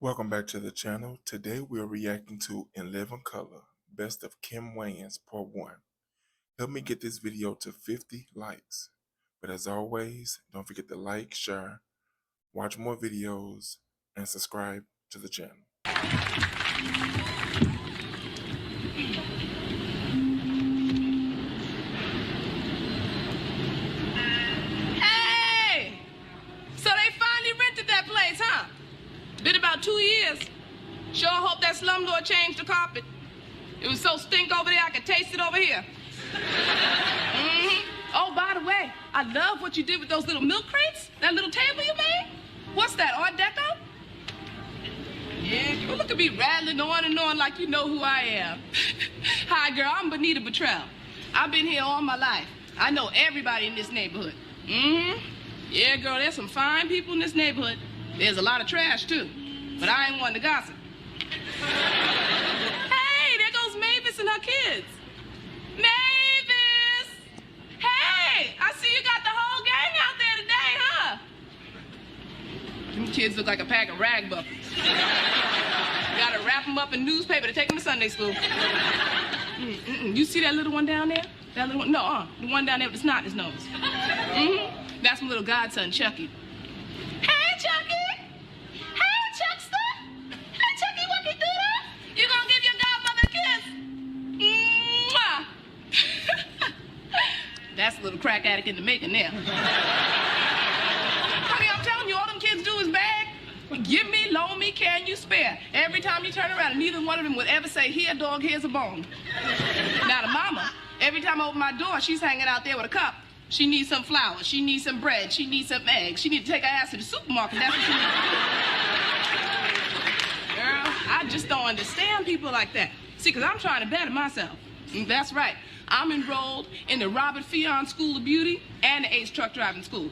Welcome back to the channel. Today we are reacting to In Living Color, Best of Kim Wayans, Part 1. Help me get this video to 50 likes. But as always, don't forget to like, share, watch more videos, and subscribe to the channel. Hey! So they finally rented that place, huh? Been about 2 years. Sure hope that slumlord changed the carpet. It was so stink over there, I could taste it over here. Oh, by the way, I love what you did with those little milk crates. That little table you made. What's that, Art Deco? Yeah, you look at me rattling on and on like you know who I am. Hi, girl, I'm Benita Butrell. I've been here all my life. I know everybody in this neighborhood. Yeah, girl, there's some fine people in this neighborhood. There's a lot of trash, too. But I ain't one to gossip. Hey, there goes Mavis and her kids. Mavis! Hey, I see you got the whole gang out there today, huh? Them kids look like a pack of rag buckets. Gotta wrap them up in newspaper to take them to Sunday school. You see that little one down there? That little one? No, the one down there with the snot in his nose. That's my little godson, Chucky. Hey, Chucky! Hey, Chuckster! Hey, Chucky, what you do that? You gonna give your godmother a kiss? Mwah! That's a little crack addict in the making there. Honey, I'm telling you, all them kids do is beg. Give me, loan me, can you spare? Every time you turn around, neither one of them would ever say, here, dog, here's a bone. Now, the mama, every time I open my door, she's hanging out there with a cup. She needs some flour. She needs some bread. She needs some eggs. She needs to take her ass to the supermarket. That's what she needs. Girl, I just don't understand people like that. See, because I'm trying to better myself. That's right. I'm enrolled in the Robert Fionn School of Beauty and the Ace Truck Driving School.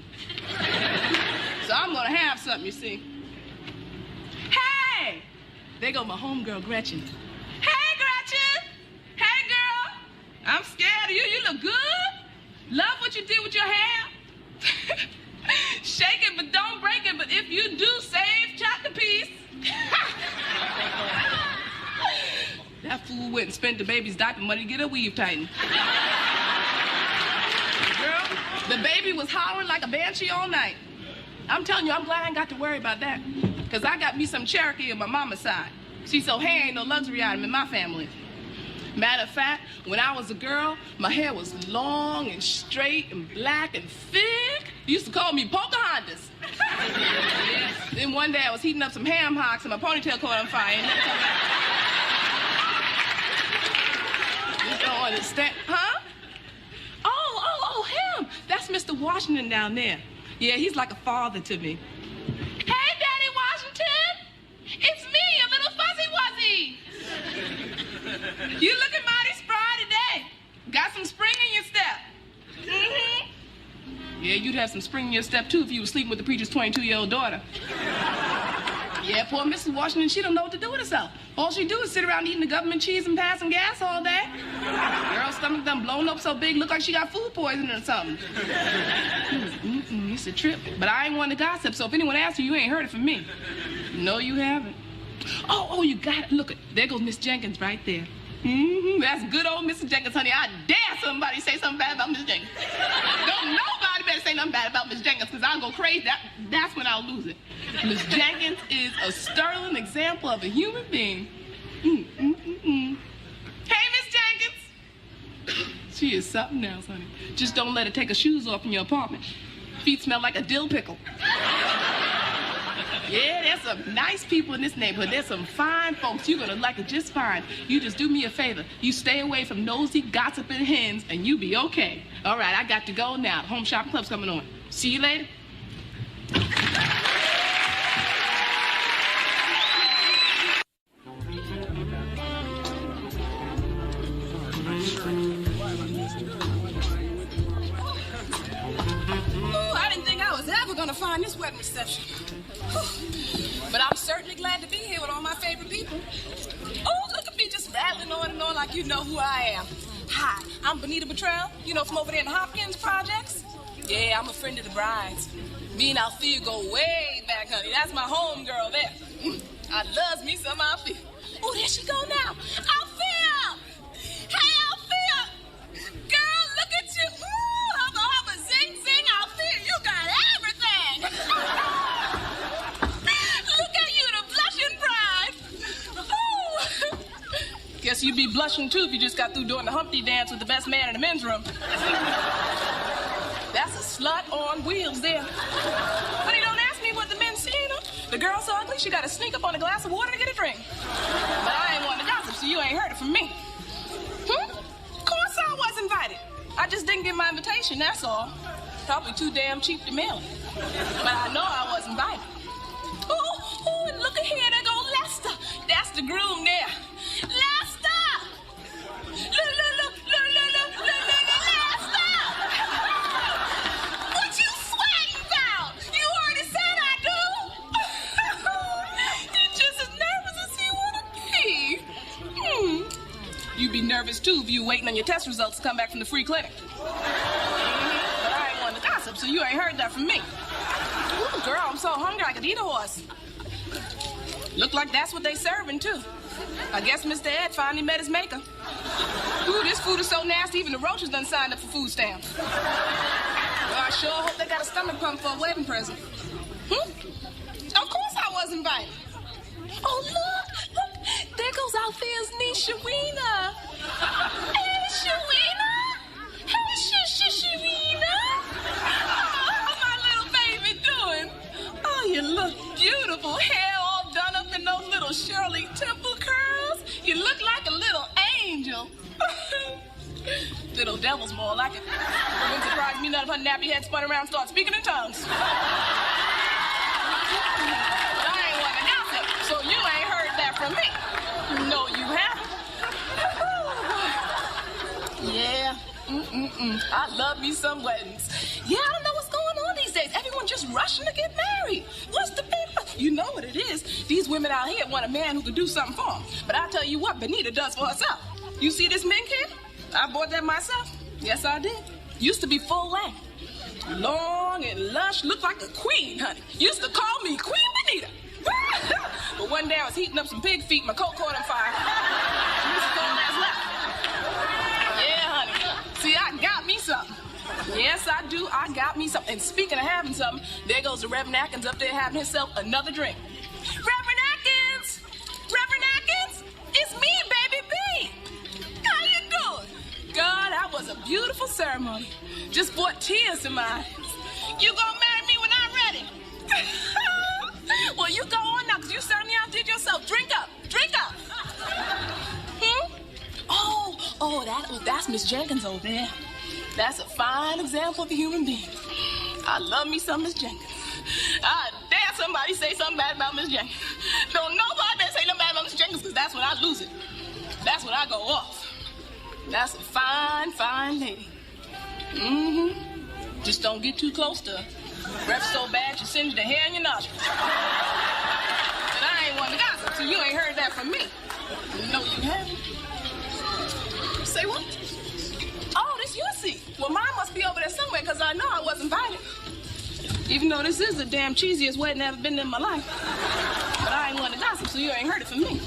So I'm going to have something, you see. Hey! There go my homegirl, Gretchen. Hey, Gretchen! Hey, girl! I'm scared of you. You look good. Love what you did with your hair. Shake it, but don't break it. But if you do, save chocolate piece. That fool went and spent the baby's diaper money to get her weave tightened. Girl, the baby was hollering like a banshee all night. I'm telling you, I'm glad I ain't got to worry about that. Because I got me some Cherokee on my mama's side. See, so hair ain't no luxury item in my family. Matter of fact, when I was a girl, my hair was long and straight and black and thick. You used to call me Pocahontas. Yeah. Then one day I was heating up some ham hocks and my ponytail caught on fire. You don't understand, huh? Oh, him. That's Mr. Washington down there. Yeah, he's like a father to me. Hey, Daddy Washington. It's me, a little fuzzy wuzzy. You looking mighty spry today. Got some spring in your step. Yeah, you'd have some spring in your step, too, if you were sleeping with the preacher's 22-year-old daughter. Yeah, poor Mrs. Washington, she don't know what to do with herself. All she do is sit around eating the government cheese and passing gas all day. Girl's stomach done blown up so big, look like she got food poisoning or something. It's a trip. But I ain't one to gossip, so if anyone asks you, you ain't heard it from me. No, you haven't. Oh, you got it. Look, there goes Miss Jenkins right there. That's good old Mrs. Jenkins, honey. I dare somebody say something bad about Miss Jenkins. Don't nobody better say nothing bad about Miss Jenkins, because I'll go crazy. That's when I'll lose it. Miss Jenkins is a sterling example of a human being. Hey, Miss Jenkins. She is something else, honey. Just don't let her take her shoes off in your apartment. Feet smell like a dill pickle. Yeah, there's some nice people in this neighborhood. There's some fine folks. You're going to like it just fine. You just do me a favor. You stay away from nosy, gossiping hens, and you be okay. All right, I got to go now. The Home Shopping Club's coming on. See you later. Ooh, I didn't think I was ever going to find this wedding reception. But I'm certainly glad to be here with all my favorite people. Oh, look at me just rattling on and on like you know who I am. Hi, I'm Benita Butrell, you know, from over there in the Hopkins Projects. Yeah, I'm a friend of the bride's. Me and Althea go way back, honey. That's my home girl there. I some Alfea. Oh, there she go now. Alfea! Hey, Alfea! Girl, look at you. Ooh, hubba, zing, zing, Alfea. You got everything. Look at you, the blushing bride. Ooh. Guess you'd be blushing, too, if you just got through doing the Humpty dance with the best man in the men's room. That's a slut on wheels there. Honey, don't ask me what the men seen her. The girl's so ugly, she got to sneak up on a glass of water to get a drink. But I ain't one to gossip, so you ain't heard it from me. Of course I was invited. I just didn't get my invitation, that's all. Probably too damn cheap to mail it. But I know I was invited. Oh, and look at here, there go Lester. That's the groom there. Lester! Look, Lester! What you sweating about? You already said I do. You're just as nervous as you want to be. You'd be nervous, too, if you waiting on your test results to come back from the free clinic. But I ain't one to gossip, so you ain't heard that from me. Ooh, girl, I'm so hungry I could eat a horse. Look like that's what they serving, too. I guess Mr. Ed finally met his maker. Ooh, this food is so nasty, even the roaches done signed up for food stamps. Well, I sure hope they got a stomach pump for a wedding present. Of course I was invited. Oh, look, there goes Althea's niece, Sharina. Hey, Sharina. Hey, Sharina. How my little baby doing? Oh, you look beautiful. Hair all done up in those little Shirley Temple curls. You look like a little angel. Little devil's more like it. It wouldn't surprise me none of her nappy head spun around and start speaking in tongues. But I ain't one to gossip, so you ain't heard that from me. No, you haven't. Yeah. I love me some weddings. Yeah, I don't know what's going on these days. Everyone just rushing to get married. What's the big rush? You know what it is. These women out here want a man who can do something for them. But I'll tell you what Benita does for herself. You see this mink here? I bought that myself. Yes, I did. Used to be full length. Long and lush. Looked like a queen, honey. Used to call me Queen Benita. But one day I was heating up some pig feet. My coat caught on fire. Used to call that's left. Yeah, honey. See, I got me something. Yes, I do. I got me something. And speaking of having something, there goes the Reverend Atkins up there having himself another drink. Reverend Atkins! Reverend Atkins! It's me, baby B! How you doing? God, that was a beautiful ceremony. Just brought tears to my eyes. You gonna marry me when I'm ready? Well, you go on now, because you certainly outdid yourself. Drink up. Drink up. That's Miss Jenkins over there. That's a fine example of a human being. I love me some Miss Jenkins. I dare somebody say something bad about Miss Jenkins. Don't nobody better say nothing bad about Miss Jenkins, because that's when I lose it. That's when I go off. That's a fine, fine lady. Just don't get too close to her. Breath so bad you singe the hair in your nostrils. But I ain't one to gossip, so you ain't heard that from me. No, you haven't. Say what? Oh, this your seat. Well, mine must be over there somewhere, because I know I was invited. Even though this is the damn cheesiest wedding I've ever been in my life. But I ain't one to gossip, so you ain't heard it from me.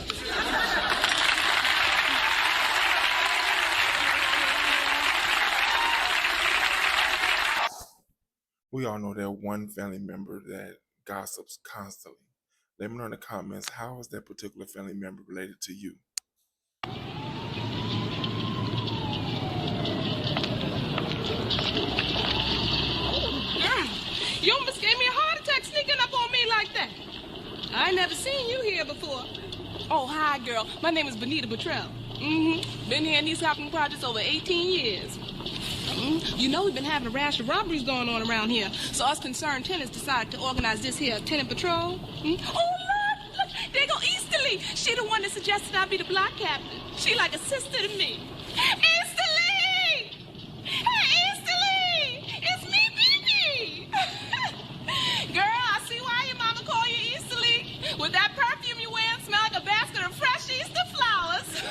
We all know that one family member that gossips constantly. Let me know in the comments, how is that particular family member related to you? You almost gave me a heart attack sneaking up on me like that. I ain't never seen you here before. Oh, hi, girl. My name is Benita Butrell. Been here in these housing projects over 18 years. You know we've been having a rash of robberies going on around here. So us concerned tenants decided to organize this here tenant patrol. Oh, look, there go Easterly. She the one that suggested I be the block captain. She like a sister to me. Easterly! Hey, Easterly! It's me, baby! Girl, I see why your mama call you Easterly. With that perfume you wear, smell like a basket of fresh Easter flowers.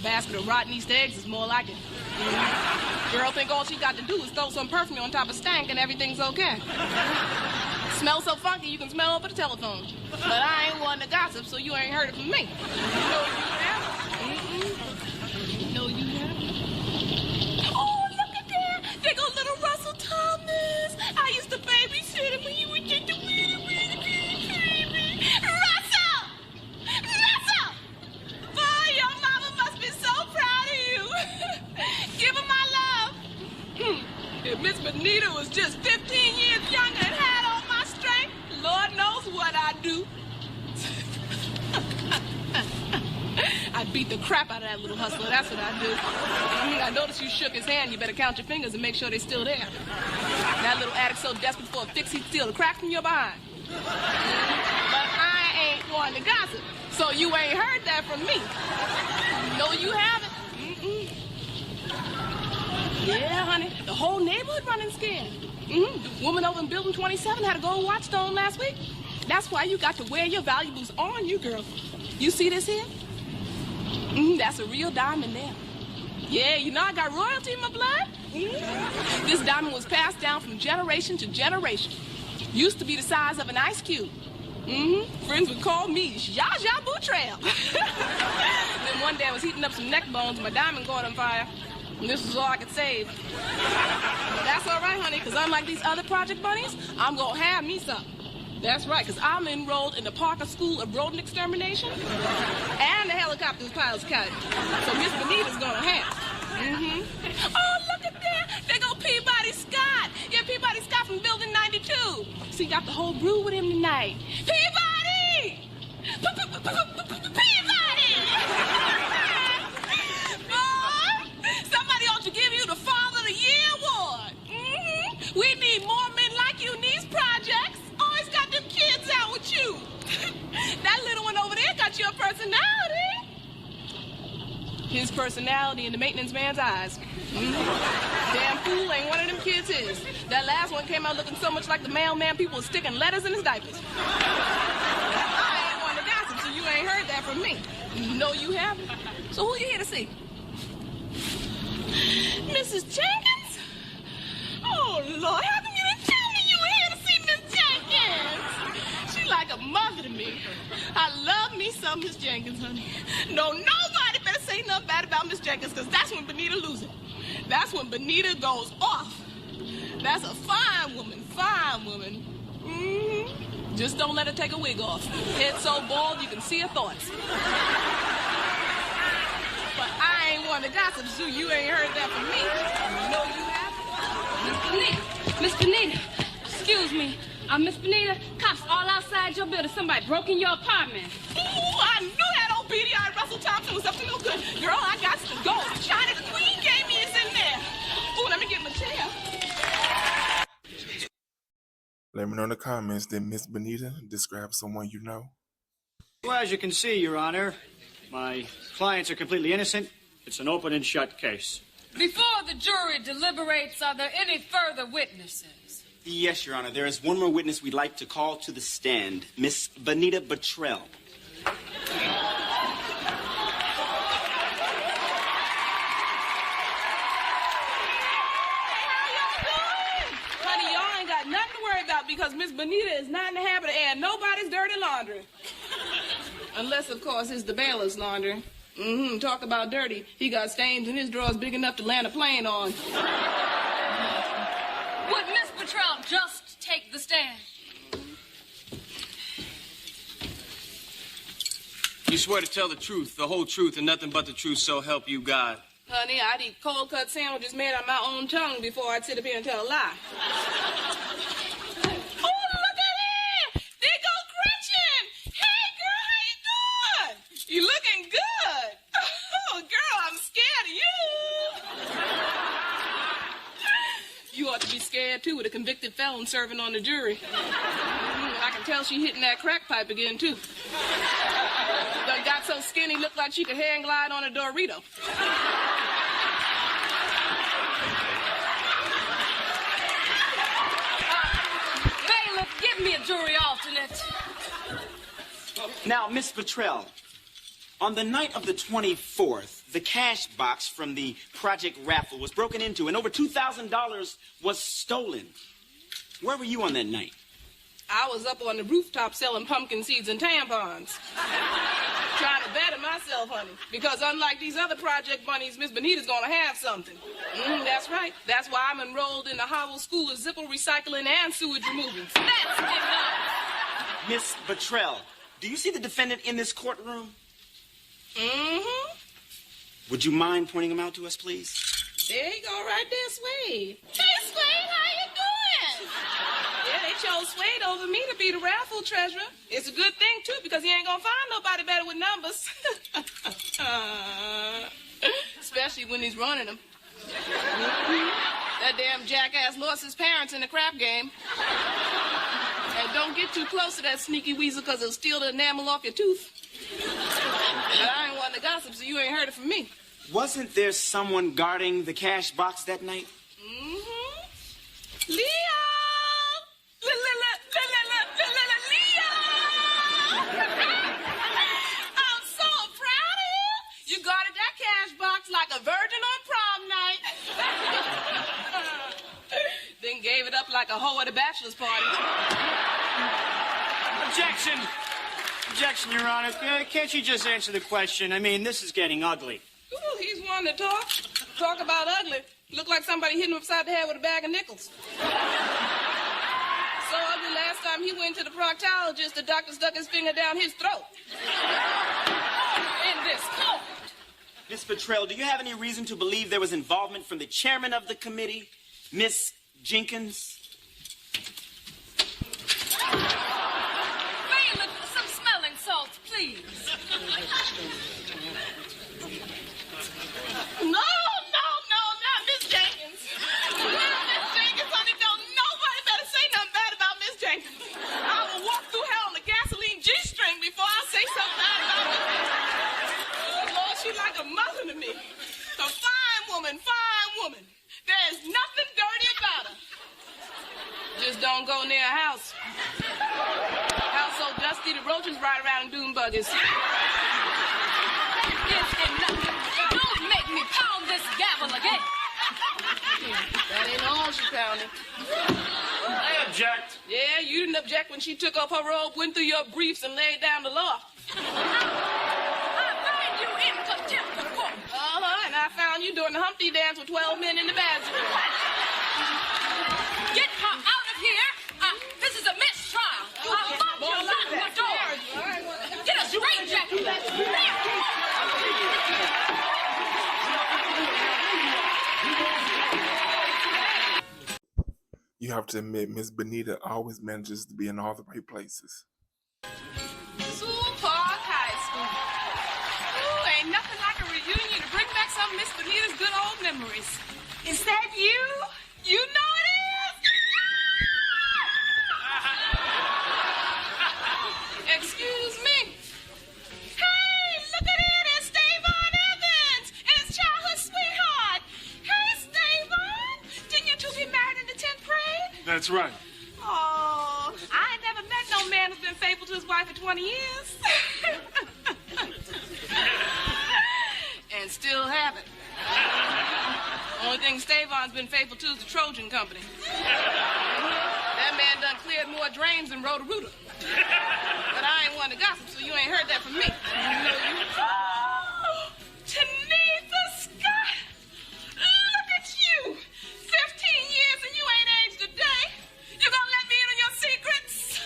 Basket of rotten Easter eggs is more like it. Girl think all she got to do is throw some perfume on top of stank and everything's okay. Smell so funky you can smell over the telephone. But I ain't one to gossip, so you ain't heard it from me. No, you haven't. No, you haven't. Oh, look at that. There goes little Russell Thomas. I used to babysit him when you would get the baby. Russell! Russell! Boy, your mama must be so proud of you. Give her my love. If Miss Benita was just 15 years younger and had all my strength, Lord knows what I'd do. I'd beat the crap out of that little hustler, that's what I'd do. I noticed you shook his hand. You better count your fingers and make sure they're still there. That little addict so desperate for a fix, he'd steal the crack from your behind. But I ain't one to gossip, so you ain't heard that from me. No, you haven't. Yeah, honey, the whole neighborhood running scared. The woman over in Building 27 had a gold watch stolen last week. That's why you got to wear your valuables on you, girl. You see this here? That's a real diamond there. Yeah, you know I got royalty in my blood. This diamond was passed down from generation to generation. Used to be the size of an ice cube. Friends would call me Benita Butrell. Then one day I was heating up some neck bones and my diamond caught on fire. And this was all I could save. But that's all right, honey, because unlike these other project bunnies, I'm going to have me some. That's right, because I'm enrolled in the Parker School of Rodent Extermination and the Helicopters Pilots Academy. So Miss Benita's going to have. Oh, look at that. There go Peabody Scott. Yeah, Peabody Scott from Building 92. So he got the whole brew with him tonight. Peabody! Peabody! Somebody ought to give you the Father of the Year award. We need more men like you in these projects. Always got them kids out with you. That little one over there got your personality. His personality in the maintenance man's eyes. Damn fool ain't one of them kids is. That last one came out looking so much like the mailman people were sticking letters in his diapers. I ain't one to gossip, so you ain't heard that from me. No, you haven't. So who you here to see? Mrs. Jenkins? Oh, Lord, how come you didn't tell me you were here to see Miss Jenkins? She's like a mother to me. I love me some Miss Jenkins, honey. No, nobody better say nothing bad about Miss Jenkins, because that's when Benita loses it. That's when Benita goes off. That's a fine woman, fine woman. Just don't let her take a wig off. Head so bald you can see her thoughts. But I ain't one to gossip, so you ain't heard that from me. No, you haven't. Miss Benita, excuse me. Miss Benita, cops all outside your building. Somebody broke in your apartment. Ooh, I knew that old beady-eyed Russell Thompson was up to no good. Girl, I got to go. China the Queen gave me is in there. Ooh, let me get my chair. Let me know in the comments, did Miss Benita describe someone you know? Well, as you can see, Your Honor, my clients are completely innocent. It's an open and shut case. Before the jury deliberates, are there any further witnesses? Yes, Your Honor. There is one more witness we'd like to call to the stand, Miss Benita Butrell. Honey, y'all ain't got nothing to worry about because Miss Benita is not in the habit of airing nobody's dirty laundry. Unless, of course, it's the bailiff's laundry. Talk about dirty. He got stains in his drawers big enough to land a plane on. Would Miss Butrell just take the stand? You swear to tell the truth, the whole truth, and nothing but the truth, so help you God. Honey, I'd eat cold-cut sandwiches made on my own tongue before I'd sit up here and tell a lie. Oh, look at it! There go Gretchen! Hey, girl, how you doing? You looking good. Oh, girl, I'm scared of you. You ought to be scared, too, with a convicted felon serving on the jury. I can tell she hitting that crack pipe again, too. Done got so skinny, looked like she could hang glide on a Dorito. Bailiff, give me a jury alternate. Now, Miss Butrell, on the night of the 24th, the cash box from the project raffle was broken into and over $2,000 was stolen. Where were you on that night? I was up on the rooftop selling pumpkin seeds and tampons. Trying to better myself, honey. Because unlike these other project bunnies, Miss Benita's gonna have something. That's right. That's why I'm enrolled in the Howell School of Zipple Recycling and Sewage Removal. That's enough. Miss Butrell, do you see the defendant in this courtroom? Mm-hmm. Would you mind pointing him out to us, please? There you go, right there, Suede. Hey, Slade, how you doing? Yeah, they chose Suede over me to be the raffle treasurer. It's a good thing, too, because he ain't gonna find nobody better with numbers. Especially when he's running them. That damn jackass lost his parents in the crap game. And don't get too close to that sneaky weasel, because he'll steal the enamel off your tooth. But I ain't one to gossip, so you ain't heard it from me. Wasn't there someone guarding the cash box that night? Mm-hmm. Leo! Leo! I'm so proud of you. You guarded that cash box like a virgin on prom night. Then gave it up like a hoe at a bachelor's party. Objection! Objection, Your Honor. Can't you just answer the question? I mean, this is getting ugly. Ooh, he's one to talk. Talk about ugly. Look like somebody hit him upside the head with a bag of nickels. So ugly last time he went to the proctologist, the doctor stuck his finger down his throat. In this court. Miss Butrell, do you have any reason to believe there was involvement from the chairman of the committee, Miss Jenkins? Bailiff, some smelling salts, please. No, not Miss Jenkins. Not Miss Jenkins, honey. Don't nobody better say nothing bad about Miss Jenkins. I will walk through hell on a gasoline G-string before I say something bad about Miss Jenkins. Oh, Lord, she's like a mother to me. A fine woman, fine woman. There's nothing dirty about her. Just don't go near a house. House so dusty the roaches ride around in dune buggies. It's enough. Don't make me pound this gavel again. That ain't all she pounded. I object. Yeah, you didn't object when she took off her robe, went through your briefs, and laid down the law. I find you in contempt of court. And I found you doing the Humpty dance with 12 men in the bathroom. Get her out of here. This is a mistrial. I'll bump you out the door. Get a straight jacket. You have to admit, Miss Benita always manages to be in all the right places. Sewell Park High School. Ooh, ain't nothing like a reunion to bring back some of Miss Benita's good old memories. Is that you? You know it is? Excuse me. Hey, look at it. It's Davon Evans. It's childhood sweetheart. Hey, Davon. Didn't you two get married in the 10th grade? That's right. Oh, I ain't never met no man who's been faithful to his wife for 20 years. And still haven't. Only thing Stavon's been faithful to is the Trojan Company. That man done cleared more drains than Roto-Rooter. But I ain't one to gossip, so you ain't heard that from me. Oh, Tanitha Scott! Look at you! 15 years and you ain't aged a day. You gonna let me in on your secrets?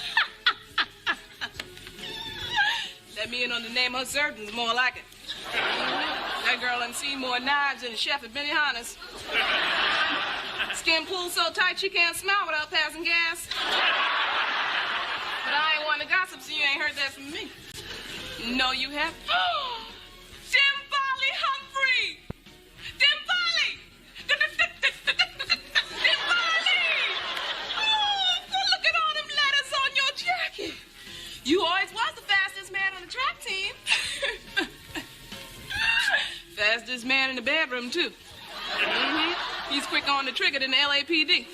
Let me in on the name of her surgeons, more like it. That girl done seen more knives than a chef at Benihana's. Skin pulled so tight she can't smile without passing gas. But I ain't one to gossip, so you ain't heard that from me. No, you haven't. Dimbali Humphrey! Dimbali! Dimbali! Oh, look at all them letters on your jacket. You always was the fastest man on the track team. Fastest man in the bedroom, too. He's quicker on the trigger than the LAPD.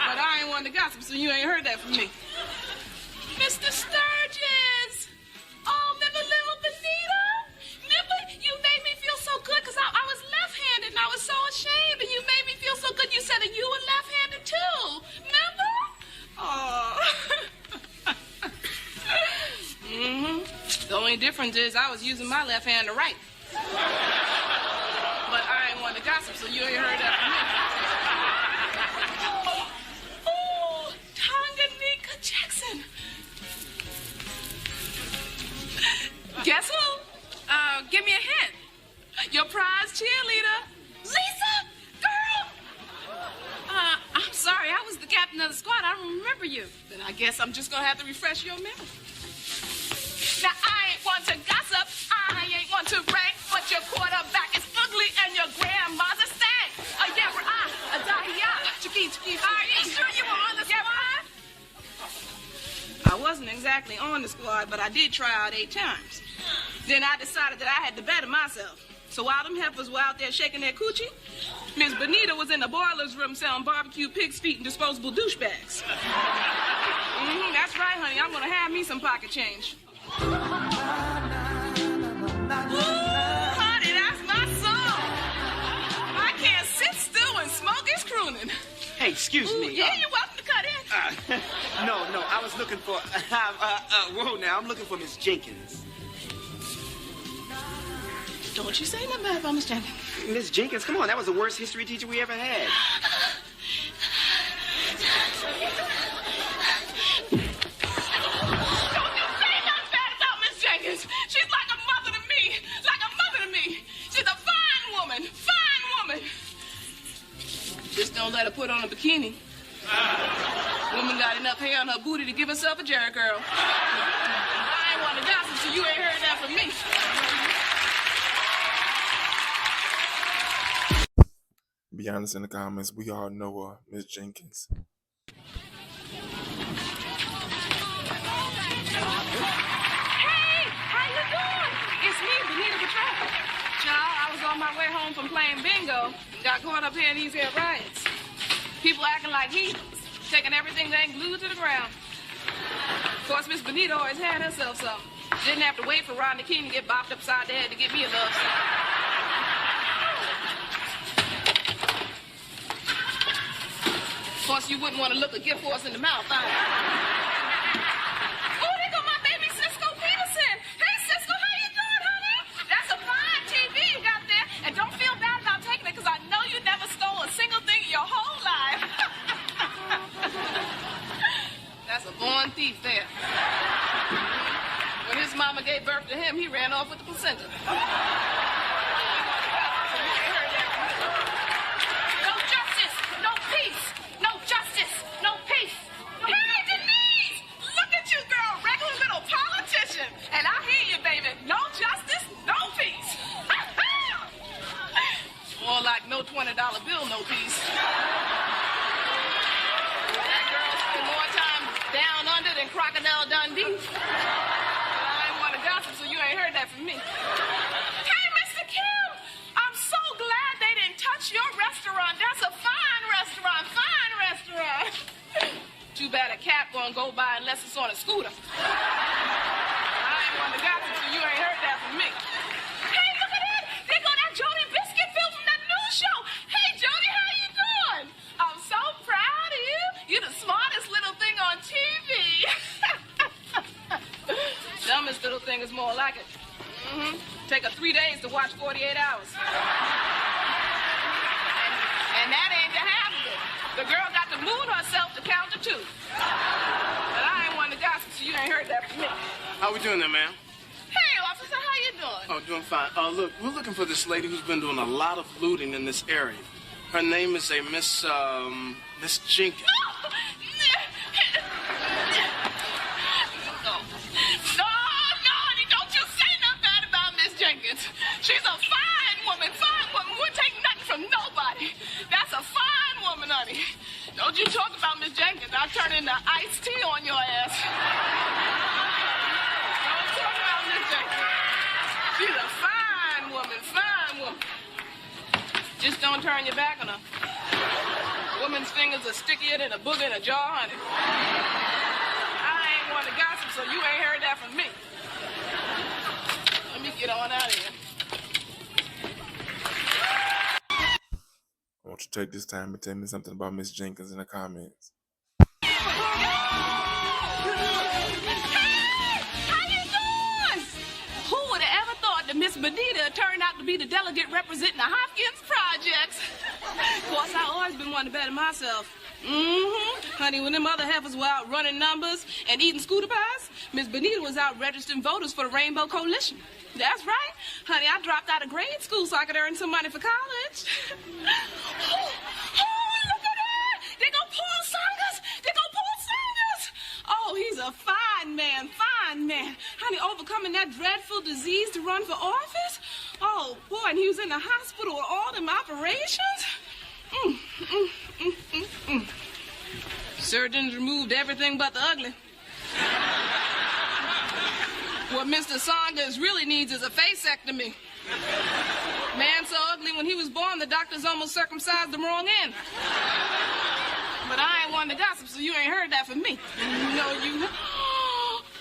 But I ain't one to gossip, so you ain't heard that from me. Mr. Sturgis! Oh, remember little Benita? Remember you made me feel so good because I was left-handed and I was so ashamed and you made me feel so good. You said that you were left-handed, too. Remember? Oh, only difference is I was using my left hand to write. But I ain't one to gossip, so you ain't heard that from me. Oh, Tanganyika Jackson. Guess who? Give me a hint. Your prize cheerleader. Lisa? Girl? I'm sorry. I was the captain of the squad. I don't remember you. Then I guess I'm just gonna have to refresh your memory. Now, I ain't one to gossip, I ain't one to rank, but your quarterback is ugly and your grandma's a stank. Are you sure you were on the squad? I wasn't exactly on the squad, but I did try out 8 times. Then I decided that I had to better myself. So while them heifers were out there shaking their coochie, Miss Benita was in the boiler's room selling barbecue pig's feet and disposable douchebags. That's right, honey. I'm gonna have me some pocket change. Ooh, honey, that's my song. I can't sit still and smoke his crooning. Hey, excuse me. Yeah, you're welcome to cut in. No, I was looking for... whoa, now, I'm looking for Miss Jenkins. Don't you say nothing bad about Miss Jenkins. Miss Jenkins, come on, that was the worst history teacher we ever had. She's like a mother to me. Like a mother to me. She's a fine woman. Fine woman. Just don't let her put on a bikini. Woman got enough hair on her booty to give herself a jerry curl. I ain't want to gossip, so you ain't heard that from me. Be honest in the comments. We all know Miss Jenkins. It's me, Benita Butrell. Child, I was on my way home from playing bingo and got caught up here in these here riots. People acting like heathens, taking everything they ain't glued to the ground. Of course, Miss Benita always had herself something. Didn't have to wait for Rodney King to get bopped upside the head to get me a love song. Of course, you wouldn't want to look a gift horse in the mouth, either. Oh, there go my baby Cisco Peterson. Hey, Cisco, how you doing, honey? That's a fine TV you got there. And don't feel bad about taking it, because I know you never stole a single thing in your whole life. That's a born thief there. When his mama gave birth to him, he ran off with the placenta. No justice, no peace. No justice, no peace. Hey, Denise! Look at you, girl, regular little politician. And I hear you, baby. No justice, no peace. More like no $20 bill, no peace. That girl spent more time down under than Crocodile Dundee. I ain't want to gossip, so you ain't heard that from me. Hey, Mr. Kim, I'm so glad they didn't touch your restaurant. That's a fine restaurant, fine restaurant. Too bad a cat won't go by unless it's on a scooter. I ain't want to gossip, so you ain't heard that from me. Hey, look at that. There go that Jody Biscuit film from that news show. Hey, Jody, how you doing? I'm so proud of you. You're the smartest little thing on TV. Dumbest little thing is more like it. Take her 3 days to watch 48 hours. And that ain't the half of it. The girl got to moon herself to count to 2. But I ain't one to gossip, so you ain't heard that from me. How we doing there, ma'am? Hey, officer, how you doing? Oh, doing fine. Look, we're looking for this lady who's been doing a lot of looting in this area. Her name is a Miss Jenkins. No, honey, don't you say nothing bad about Miss Jenkins. She's a fine woman, wouldn't take nothing from nobody. That's a fine woman, honey. Don't you talk about Miss Jenkins. I'll turn into iced tea on your ass. Don't talk about Miss Jenkins. She's a fine woman, Just don't turn your back on her. Woman's fingers are stickier than a booger in a jar, honey. I ain't want to gossip, so you ain't heard that from me. Let me get on out of here. I want you to take this time and tell me something about Miss Jenkins in the comments. Hey, how you doing? Miss Benita turned out to be the delegate representing the Hopkins projects. Of course, I always been wanting to better myself. Honey, when them other heifers were out running numbers and eating scooter pies, Miss Benita was out registering voters for the Rainbow Coalition. That's right. Honey, I dropped out of grade school so I could earn some money for college. Oh, look at that! There go Paul Saunders! There go Paul Saunders! Oh, he's a fine man, fine man. Honey, overcoming that dreadful disease to run for office? Oh, boy, and he was in the hospital with all them operations? Surgeons removed everything but the ugly. What Mr. Saunders really needs is a facectomy. Man so ugly when he was born, the doctors almost circumcised the wrong end. But I ain't one to gossip, so you ain't heard that from me. No, you...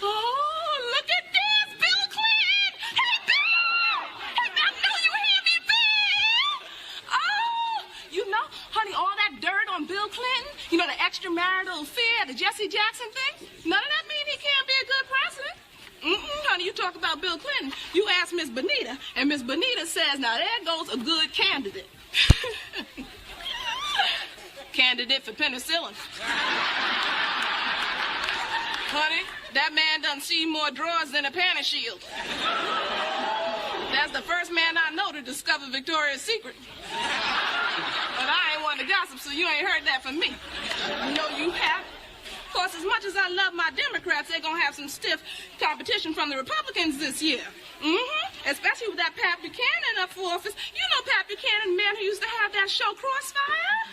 Oh, look at this! Bill Clinton! Hey, Bill! Hey, I know you hear me, Bill! Oh, you know, honey, all that dirt on Bill Clinton, you know, the extramarital affair, the Jesse Jackson thing, none of that mean he can't be a good president. Honey, you talk about Bill Clinton, you ask Miss Benita, and Miss Benita says, now there goes a good candidate. Candidate for penicillin. Honey, that man done seen more drawers than a panty shield. That's the first man I know to discover Victoria's Secret. But I ain't one to gossip, so you ain't heard that from me. No, you haven't. Of course, as much as I love my Democrats, they're going to have some stiff competition from the Republicans this year. Especially with that Pat Buchanan up for office. You know Pat Buchanan, the man who used to have that show Crossfire?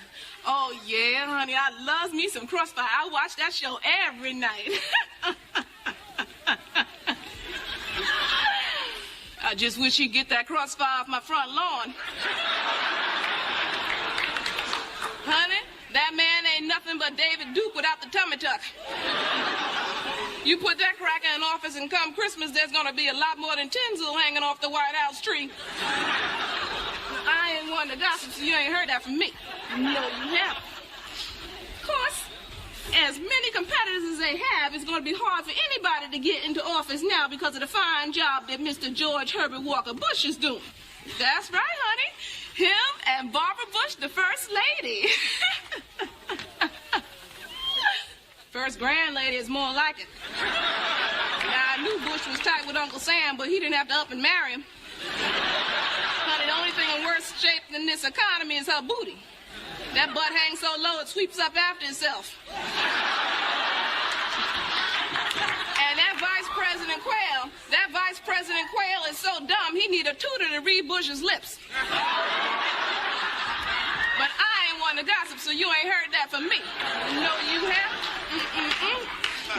Oh, yeah, honey, I love me some Crossfire. I watch that show every night. I just wish he'd get that Crossfire off my front lawn. Honey, that man ain't nothing but David Duke without the tummy tuck. You put that cracker in office and come Christmas, there's gonna be a lot more than tinsel hanging off the White House tree. I ain't one to gossip, so you ain't heard that from me. No, you haven't. Of course, as many competitors as they have, it's gonna be hard for anybody to get into office now because of the fine job that Mr. George Herbert Walker Bush is doing. That's right, honey. Him and Barbara Bush, the First Lady. First grand lady is more like it. Now, I knew Bush was tight with Uncle Sam, but he didn't have to up and marry him. Honey, the only thing in worse shape than this economy is her booty. That butt hangs so low it sweeps up after itself. And that Vice President Quayle is so dumb he need a tutor to read Bush's lips. But I ain't one to gossip, so you ain't heard that from me. No, you haven't.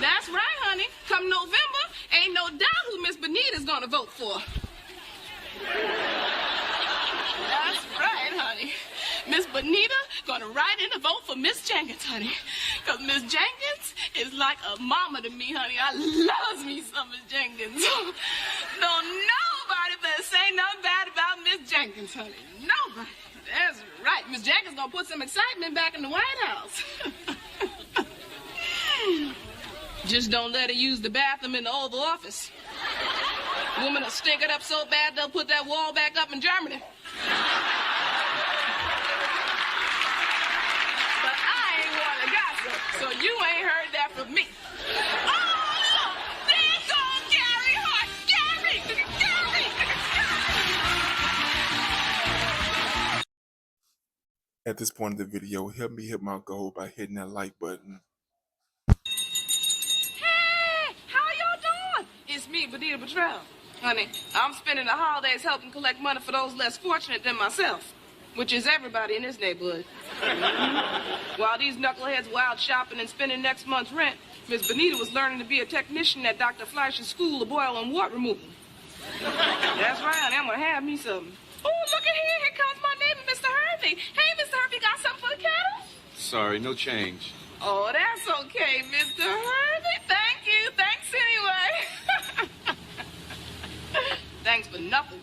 That's right, honey. Come November, ain't no doubt who Miss Benita's gonna vote for. That's right, honey. Miss Benita gonna write in a vote for Miss Jenkins, honey. Because Miss Jenkins is like a mama to me, honey. I loves me some Miss Jenkins. Don't nobody better say nothing bad about Miss Jenkins, honey. Nobody. That's right. Miss Jenkins gonna put some excitement back in the White House. Just don't let her use the bathroom in the Oval Office. Women will stink it up so bad they'll put that wall back up in Germany. But I ain't one to gossip, so you ain't heard that from me. Oh, look! There goes Gary Hart! Gary! At this point of the video, help me hit my goal by hitting that like button. Hey, how y'all doing? It's me, Benita Butrell. Honey, I'm spending the holidays helping collect money for those less fortunate than myself, which is everybody in this neighborhood. While these knuckleheads were out shopping and spending next month's rent, Miss Benita was learning to be a technician at Dr. Fleischer's School of Boil and Wart Removal. That's right, honey, I'm gonna have me something. Oh, look at here. Here comes my neighbor, Mr. Hervey. Hey, Mr. Hervey, got something for the cattle? Sorry, no change. Oh, that's okay, Mr. Hervey. Thank you. Thanks anyway. Thanks for nothing.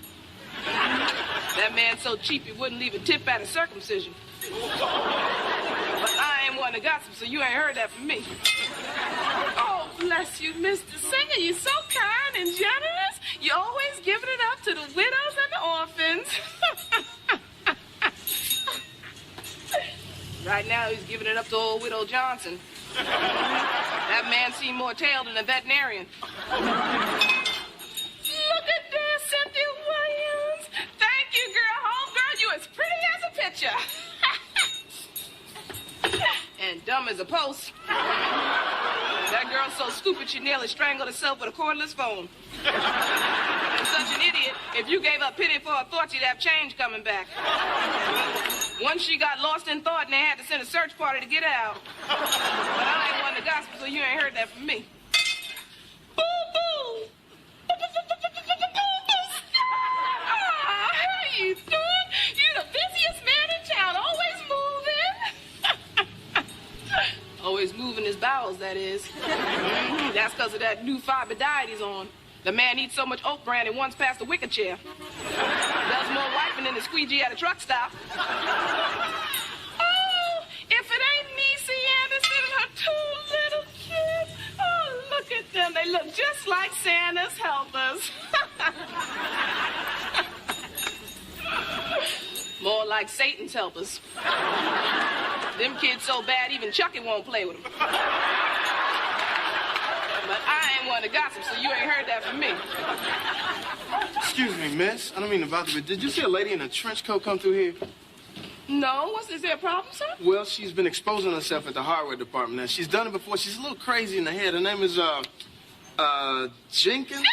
That man's so cheap he wouldn't leave a tip at a circumcision. But I ain't one to gossip, so you ain't heard that from me. Oh, bless you, Mr. Singer. You're so kind and generous. You're always giving it up to the widows and the orphans. Right now, he's giving it up to old Widow Johnson. That man seemed more tailed than a veterinarian. Look at this, Cynthia Williams. Thank you, girl. Home girl, you as pretty as a picture. And dumb as a post. That girl's so stupid she nearly strangled herself with a cordless phone. And such an idiot, if you gave up pity for her thoughts, you'd have change coming back. Once she got lost in thought and they had to send a search party to get her out. But I ain't won the gospel, so you ain't heard that from me. Boo-boo! How you doing? You're the busiest man in town, always moving. Always moving his bowels, that is. That's because of that new fiber diet he's on. The man eats so much oat bran he once passed the wicker chair. Does more wiping than the squeegee at a truck stop. Oh, if it ain't Niecy Anderson and her two little kids. Oh, look at them. They look just like Santa's helpers. More like Satan's helpers. Them kids so bad even Chucky won't play with them. But I ain't one to gossip, so you ain't heard that from me. Excuse me, miss. I don't mean to bother, but did you see a lady in a trench coat come through here? No? Is there a problem, sir? Well, she's been exposing herself at the hardware department. Now, she's done it before. She's a little crazy in the head. Her name is, Jenkins?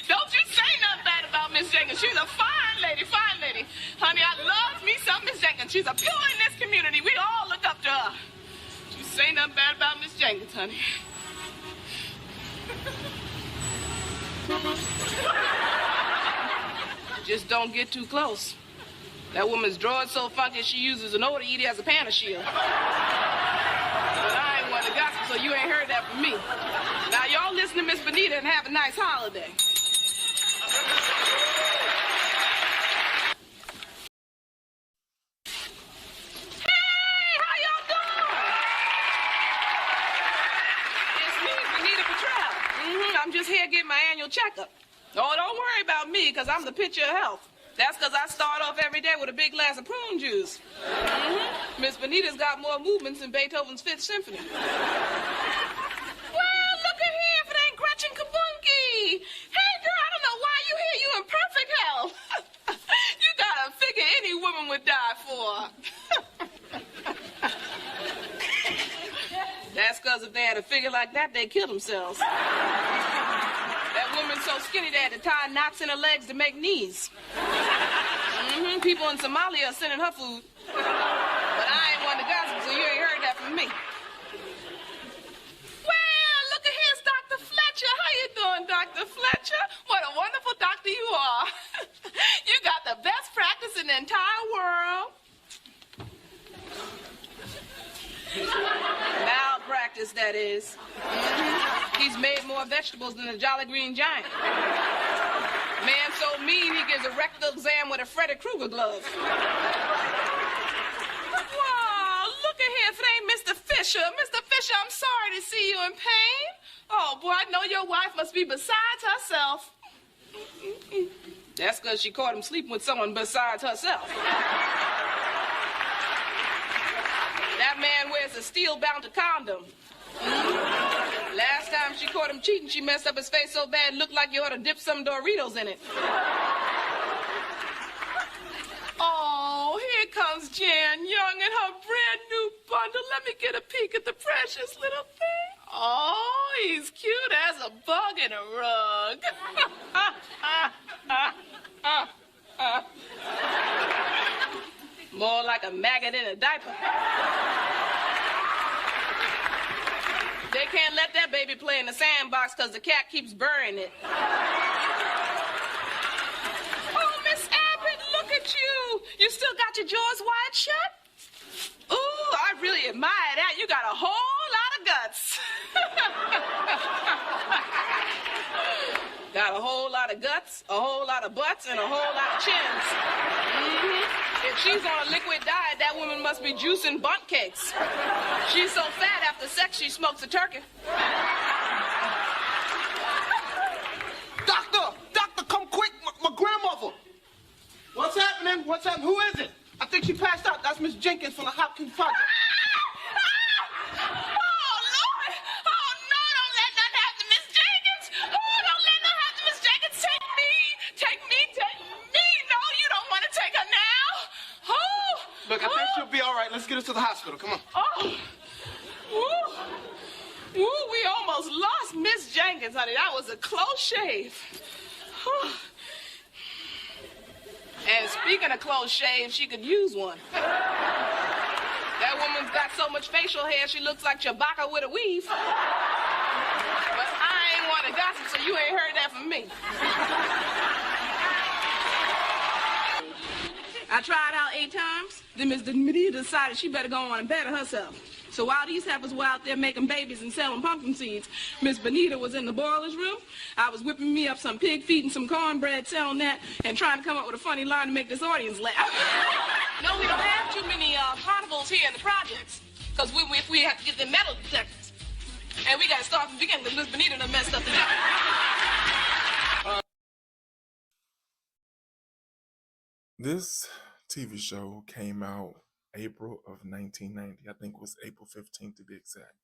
Don't you say nothing bad about Miss Jenkins. She's a fine lady, fine lady. Honey, I love me some Miss Jenkins. She's a pillar in this community. We all look up to her. Don't you say nothing bad about Miss Jenkins, honey. Just don't get too close. That woman's drawing so funky she uses an odor eater as a panashield. But I ain't one to gossip, so you ain't heard that from me. Now, y'all listen to Miss Benita and have a nice holiday. Hey, how y'all doing? It's me, Benita Butrell. I'm just here getting my annual checkup. Oh, don't worry about me, because I'm the picture of health. That's because I start off every day with a big glass of prune juice. Miss Benita's got more movements than Beethoven's Fifth Symphony. Well, look at here if it ain't Gretchen Kabunki. Hey, girl, I don't know why you here. You in perfect health. You got a figure any woman would die for. That's because if they had a figure like that, they'd kill themselves. That woman's so skinny they had to tie knots in her legs to make knees. People in Somalia are sending her food. But I ain't one to gossip, so you ain't heard that from me. Well, look at here's Dr. Fletcher. How you doing, Dr. Fletcher? What a wonderful doctor you are. You got the best practice in the entire world. Malpractice, that is. He's made more vegetables than a Jolly Green Giant. Man so mean he gives a rectal exam with a Freddy Krueger glove. Wow, look at here if it ain't Mr. Fisher. Mr. Fisher, I'm sorry to see you in pain. Oh, boy, I know your wife must be besides herself. That's because she caught him sleeping with someone besides herself. That man wears a steel-bound condom. Last time she caught him cheating, she messed up his face so bad it looked like you ought to dip some Doritos in it. Oh, here comes Jan Young and her brand new bundle. Let me get a peek at the precious little thing. Oh, he's cute as a bug in a rug. More like a maggot in a diaper. They can't let that baby play in the sandbox because the cat keeps burying it. Oh, Miss Abbott, look at you. You still got your jaws wide shut? Ooh, I really admire that. You got a whole lot of guts. Got a whole lot of guts, a whole lot of butts, and a whole lot of chins. If she's on a liquid diet, that woman must be juicing bunt cakes. She's so fat after sex she smokes a turkey. Doctor, come quick, my grandmother. What's happening? What's happening? Who is it? I think she passed out. That's Miss Jenkins from the Hopkins Project. Look, I think she'll be all right. Let's get her to the hospital. Come on. Oh. Ooh, we almost lost Miss Jenkins, honey. That was a close shave. And speaking of close shaves, she could use one. That woman's got so much facial hair, she looks like Chewbacca with a weave. But I ain't want to gossip, so you ain't heard that from me. I tried out 8 times. Then Miss Benita decided she better go on and better herself. So while these heifers were out there making babies and selling pumpkin seeds, Miss Benita was in the boiler's room. I was whipping me up some pig feet and some cornbread, selling that, and trying to come up with a funny line to make this audience laugh. No, we don't have too many carnivals here in the projects, because if we have to get them metal detectors. And we got to start from the beginning, because Miss Benita done messed up the job. This TV show came out April of 1990. I think it was April 15th to be exact.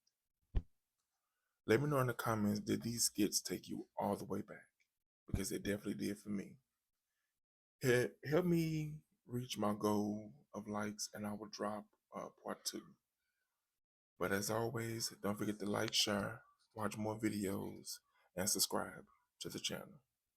Let me know in the comments, did these skits take you all the way back? Because it definitely did for me. Help me reach my goal of likes and I will drop part 2. But as always, don't forget to like, share, watch more videos, and subscribe to the channel.